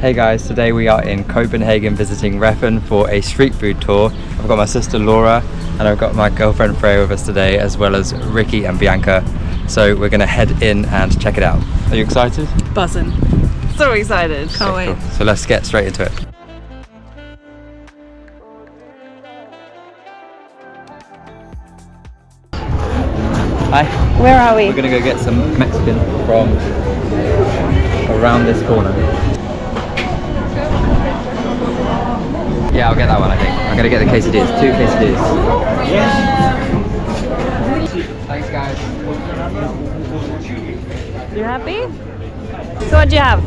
Hey guys, today we are in Copenhagen visiting Reffen for a street food tour. I've got my sister Laura and I've got my girlfriend Freya with us today, as well as Ricky and Bianca. So we're gonna head in and check it out. Are you excited? Buzzing. So excited. Can't wait. Cool. So let's get straight into it. Hi. Where are we? We're gonna go get some Mexican from around this corner. Yeah, I'll get that one, I think. I'm gonna get the quesadillas, 2 quesadillas. Thanks, guys. You happy? So what do you have?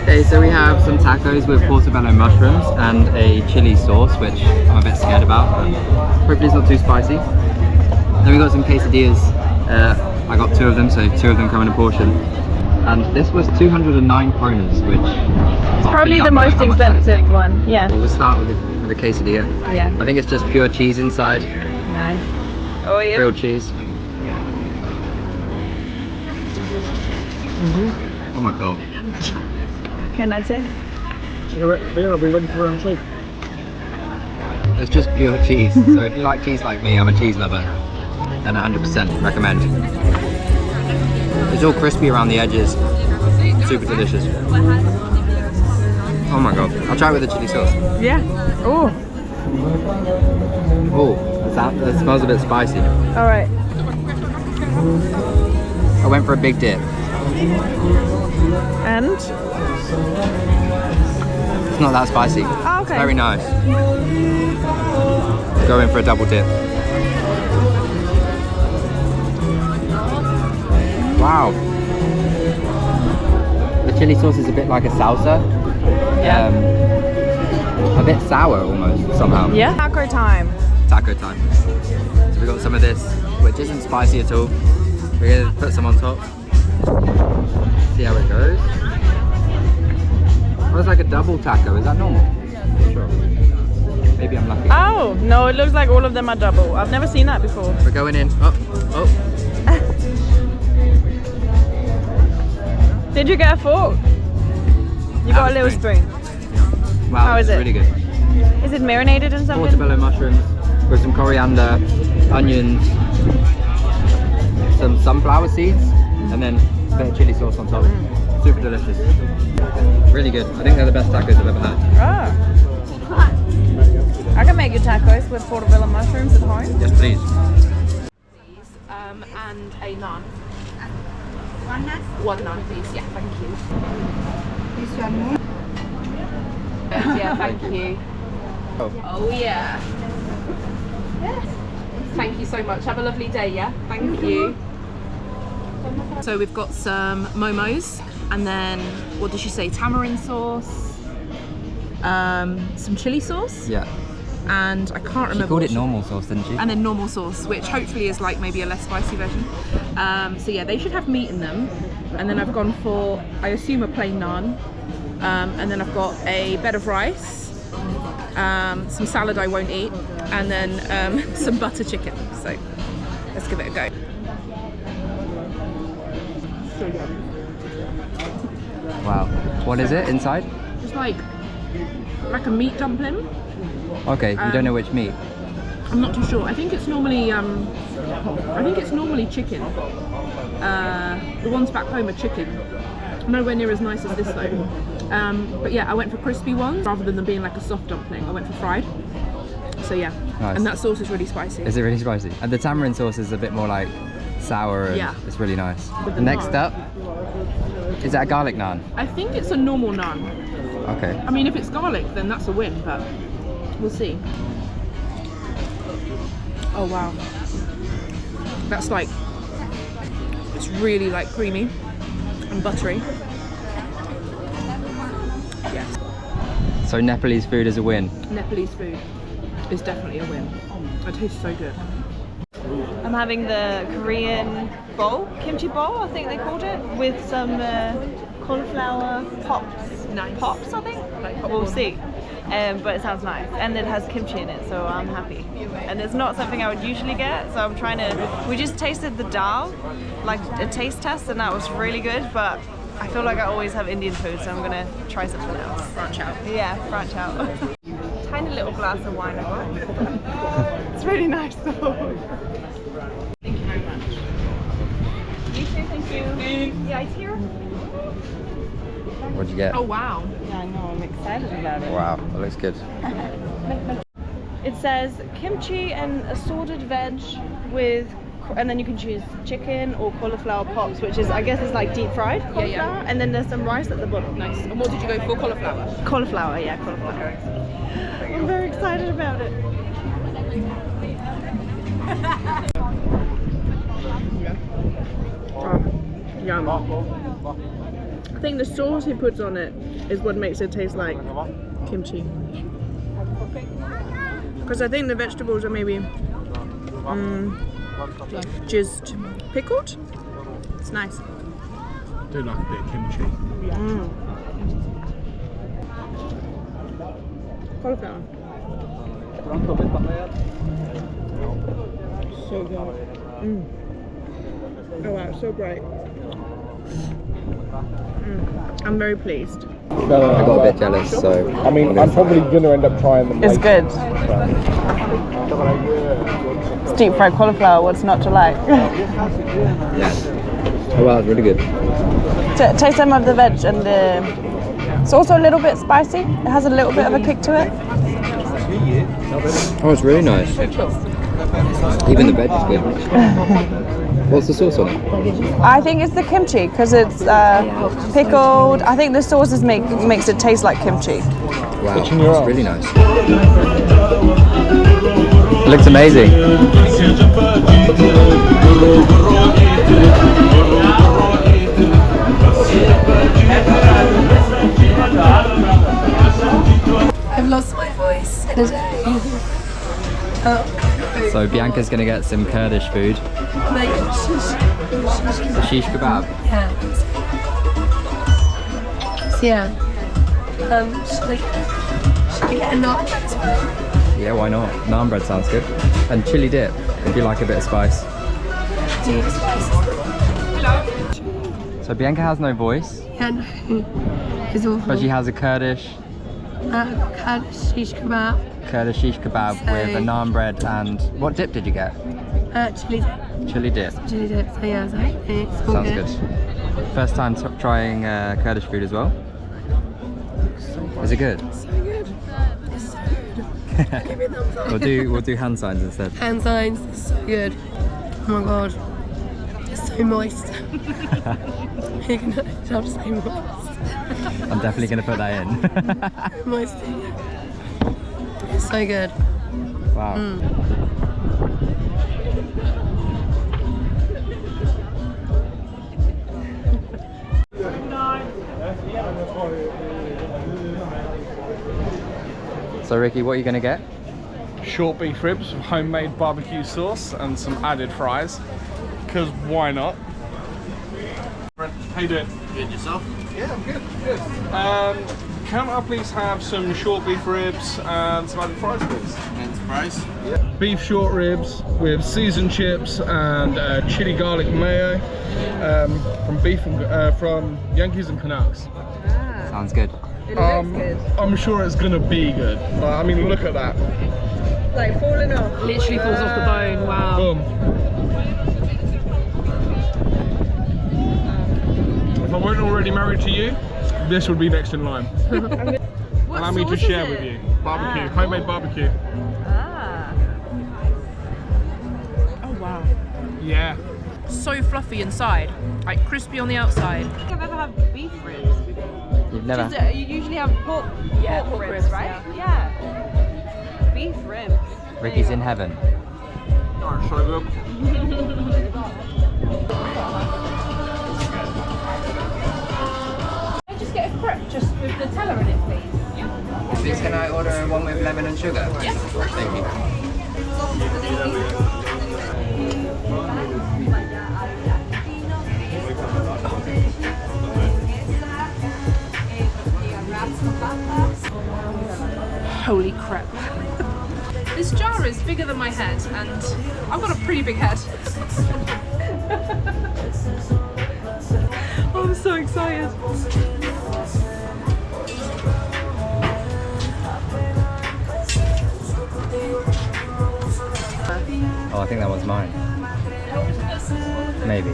Okay, so we have some tacos with portobello mushrooms and a chili sauce, which I'm a bit scared about, but hopefully it's not too spicy. Then we got some quesadillas. I got 2 of them, so 2 of them come in a portion. And this was 209 kronas, which it's probably the most expensive one. Yeah. We'll start with the quesadilla. Yeah. I think it's just pure cheese inside. Nice. Oh yeah. Grilled cheese. Oh my god. Can I say? It's just pure cheese. So if you like cheese like me, I'm a cheese lover. Then 100% recommend. It's all crispy around the edges. Super delicious. Oh my god. I'll try it with the chili sauce. Yeah. Oh. Oh, that smells a bit spicy. Alright. I went for a big dip. And? It's not that spicy. Oh, okay. Very nice. Go in for a double dip. Wow. The chili sauce is a bit like a salsa. Yeah. A bit sour almost somehow. Yeah. Taco time. Taco time. So we got some of this, which isn't spicy at all. We're gonna put some on top. See how it goes. Oh, it's like a double taco. Is that normal? Sure. Maybe I'm lucky. Oh no, it looks like all of them are double. I've never seen that before. We're going in. Oh, oh. Did you get a fork? You got a little spoon. Wow, how is it? Really good. Is it marinated in something? Portobello mushrooms with some coriander, onions, some sunflower seeds, and then a bit of chili sauce on top. Super delicious. Really good. I think they're the best tacos I've ever had. Oh. I can make you tacos with portobello mushrooms at home. Yes, please. And a naan. One naan? One naan, please. Yeah, thank you. This one more. Yeah, thank you. Oh yeah. Thank you so much. Have a lovely day, yeah? Thank you. So we've got some momos, and then, what did she say? Tamarind sauce, some chili sauce. Yeah. And I can't remember. She called it normal sauce, didn't she? And then normal sauce, which hopefully is like maybe a less spicy version. So yeah, they should have meat in them. And then I've gone for, I assume, a plain naan. And then I've got a bed of rice, some salad I won't eat, and then some butter chicken. So let's give it a go. Wow. What is it inside? It's like a meat dumpling. Okay, you don't know which meat. I'm not too sure. I think it's normally chicken. The ones back home are chicken. Nowhere near as nice as this though. But yeah, I went for crispy ones rather than them being like a soft dumpling. I went for fried. So yeah, Nice. And that sauce is really spicy. Is it really spicy? And the tamarind sauce is a bit more like sour and Yeah. it's really nice. With the Next naan. up, is that a garlic naan? I think it's a normal naan. Okay. I mean, if it's garlic, then that's a win, but we'll see. Oh wow. That's like, it's really like creamy and buttery. Yes. So Nepalese food is a win. Nepalese food is definitely a win. It tastes so good. I'm having the Korean bowl, kimchi bowl, I think they called it, with some cauliflower pops. Nice. Pops, I think? Like We'll popcorn. see. But it sounds nice. And it has kimchi in it, so I'm happy. And it's not something I would usually get, so I'm trying to... We just tasted the dal, like a taste test, and that was really good, but I feel like I always have Indian food, so I'm gonna try something else. Branch out. Yeah, branch out. Tiny little glass of wine I got. It's really nice though. Thank you very much. You too, thank you. Yeah, it's here. What'd you get? Oh wow. Yeah, I know, I'm excited about it. Wow, that looks good. It says kimchi and assorted veg with, and then you can choose chicken or cauliflower pops, which is, I guess, it's like deep fried cauliflower. Yeah. And then there's some rice at the bottom. Nice. And what did you go for? Cauliflower? Cauliflower, yeah, cauliflower. I'm very excited about it. Yum. I think the sauce he puts on it is what makes it taste like kimchi. Because I think the vegetables are maybe just pickled. It's nice. I do like a bit of kimchi. Cauliflower. So good. Oh wow, so great. I'm very pleased. I got a bit jealous, so... I mean, I'm probably going to end up trying them It's later. good. It's deep fried cauliflower, what's not to like? Yes. Oh wow, it's really good. Taste some of the veg and the... It's also a little bit spicy. It has a little bit of a kick to it. Oh, it's really nice. Even the veg is good. What's the sauce on it? I think it's the kimchi because it's pickled. I think the sauces makes it taste like kimchi. Wow, it's really nice. It looks amazing. I've lost my voice. So Bianca's gonna get some Kurdish food. Shish kebab. Yeah. Should I get a naan? Yeah, why not? Naan bread sounds good. And chili dip, if you like a bit of spice. Do you spice? So Bianca has no voice, Yeah, no. It's awful. but she has a Kurdish Shish kebab. shish kebab with a naan bread and... What dip did you get? Chili dip. Chili dip. Chili dip. So yeah, it's all Sounds good. good. First time trying Kurdish food as well. Is it good? So good. It's so good. Give me a thumbs up. We'll do hand signs instead. Hand signs. It's so good. Oh my god. It's so moist. You can tell it's so moist. I'm definitely gonna put that in. Moist. It's so good. Wow. So Ricky, what are you gonna get? Short beef ribs with homemade barbecue sauce and some added fries. Because why not? How you doing? Good, yourself? Yeah, I'm good. Can I please have some short beef ribs and some added fries, please? And surprise? Beef short ribs with seasoned chips and chili garlic mayo from Yankees and Canucks. Sounds good. It looks good. I'm sure it's gonna be good. I mean, look at that. Like falling off. Literally falls off the bone. Wow. Boom. If I weren't already married to you, this would be next in line. Allow me to share with you. Barbecue, homemade barbecue. Ah. Oh wow. Yeah. So fluffy inside, like crispy on the outside. I don't think I've ever had beef ribs. You've never... You usually have pork ribs, right? Yeah. Beef ribs. Ricky's in heaven. Alright, shall I look? Just get a crepe just with Nutella in it, please. Please can I order one with lemon and sugar? Yes. Thank you. Holy crap. This jar is bigger than my head and I've got a pretty big head. Oh I'm so excited. Oh, I think that one's mine. Maybe.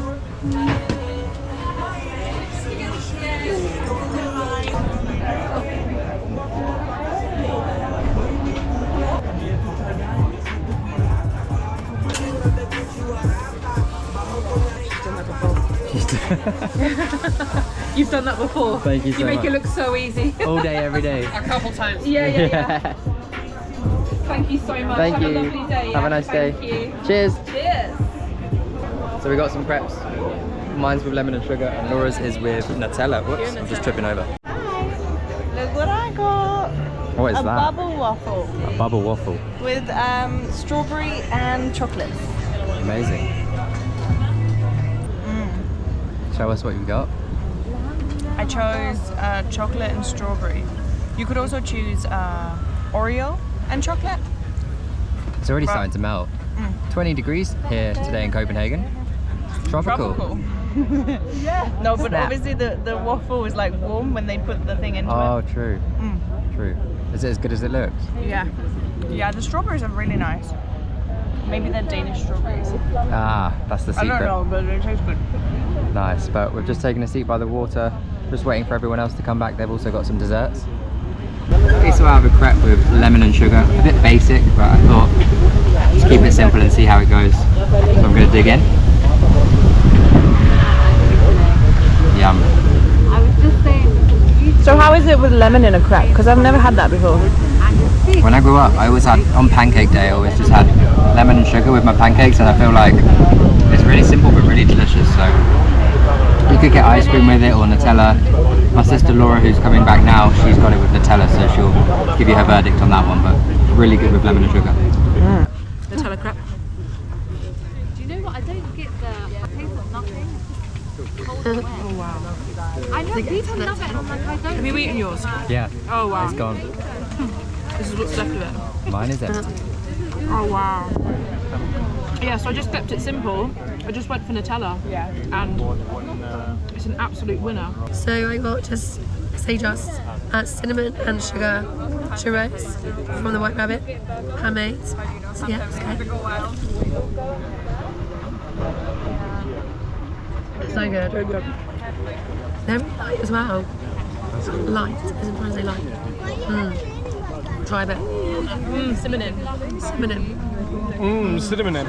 You've done that before. Thank you so You make much. it look so easy. All day, every day. A couple times. Yeah. Thank you so much. Thank Have you. a lovely day. Have a nice day. Thank you. Cheers. Cheers. So we got some crepes. Mine's with lemon and sugar, and Laura's is with Nutella. Whoops, I'm just tripping over. Look what I got. What is A that? bubble waffle A bubble waffle. with strawberry and chocolate. Amazing. Show us what you got. I chose chocolate and strawberry. You could also choose Oreo and chocolate. It's already starting to melt. 20 degrees here today in Copenhagen. Tropical. No, but Snap. obviously the waffle was like warm when they put the thing into Oh, it. true. True. Is it as good as it looks? Yeah. Yeah, the strawberries are really nice. Maybe they're Danish strawberries. Ah, that's the I secret. don't know, but they taste good. Nice, but we've just taken a seat by the water, just waiting for everyone else to come back. They've also got some desserts. Okay, so I have a crepe with lemon and sugar. A bit basic, but I thought just keep it simple and see how it goes. So I'm going to dig in. Yum. So how is it with lemon in a crepe? Because I've never had that before. When I grew up, I always had, on pancake day, I always just had lemon and sugar with my pancakes, and I feel like it's really simple but really delicious. So you could get ice cream with it or Nutella. My sister Laura, who's coming back now, she's got it with Nutella, so she'll give you her verdict on that one, but really good with lemon and sugar. Nutella crepe. Do you know what? I don't get the taste of nothing. Oh wow. I know people love it and I'm like, I don't. Have you eaten yours? Yeah. Oh wow. It's gone. This is what's left of it. Mine is empty. Oh wow. Yeah, so I just kept it simple. I just went for Nutella. Yeah. And it's an absolute winner. So I got just cinnamon and sugar churros from the White Rabbit, handmade. So yeah, it's good. So good. Very good. They're really light as well. Light, isn't trying to say light. Try a bit. Cinnamon. Cinnamon. Cinnamon.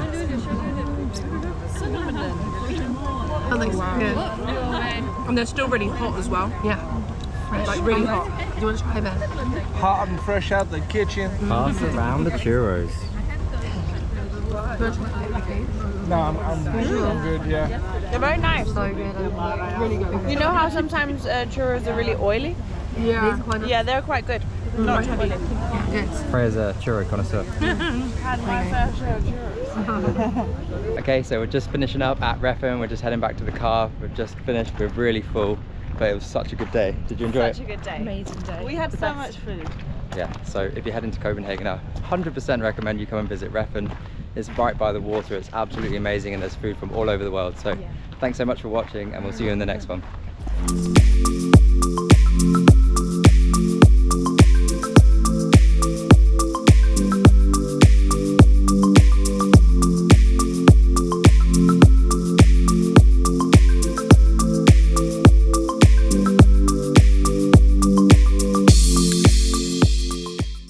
Oh, that's good. And they're still really hot as well. Yeah. Fresh. Like really hot. Do you want to try a bit? Hot and fresh out the kitchen. Pass around the churros. No, I'm good, yeah. They're very nice. So good. Really good. You know how sometimes churros are really oily? Yeah. Yeah, they're quite good. Not too oily. Good. Freya's a churro connoisseur. Had my fair share of churros. Okay, so we're just finishing up at Reffen. We're just heading back to the car. We've just finished. We're really full, but it was such a good day. Did you enjoy Such a it? good day. Amazing day. We had so much food. Yeah, so if you head into Copenhagen, I 100% recommend you come and visit Reffen. It's right by the water. It's absolutely amazing, and there's food from all over the world. So thanks so much for watching, and we'll see you in the next one.